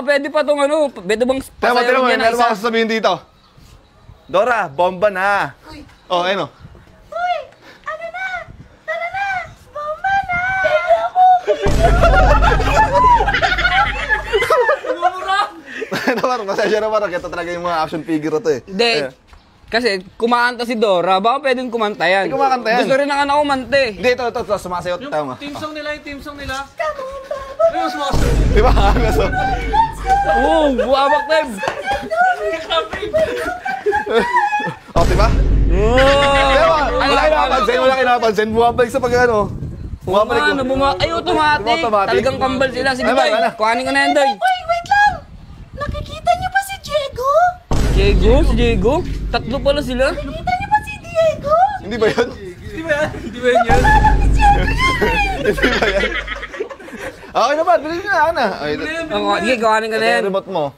pwede pa tong ano, pwede bang Tama, pasayaw dyan na meron isa? ako sasabihin dito. Dora, bomba na. Oh, ayun o. Uy! Ano na? Tara na! Bomba na! Naman, pasensya na parang. Ito talaga yung mga action figure to eh. Hindi. Ayun. Kasi kumanta si Dora, baka pwedeng kumanta yan. Hindi kumakanta yan. Gusto rin ng anak ko mante. Hindi, ito, sumasayaw. Tama. Team song nila, yung team song nila. Come on, Baba! Ano yung sumasayaw? Di ba? Gusto. Oo, buwabak time. Oh, di ba? Diba? Ano, Wala kinapansin. Bumabalik sa pag ano. Bumabalik. Ay, automatic. Talagang kambal sila. Sige, Ano, Doy. ano? Kuhanin ko na yan, Doy. Wait lang! Nakikita niyo ba si Diego? Diego? Si Diego? Tatlo pala sila. Nakikita niyo ba si Diego? Hindi ba yun? Di ba yan? Di ba yan? Hindi ba yan? Okay naman, bilhin na. Ay, Sige, kuhanin ko na yan. remote mo.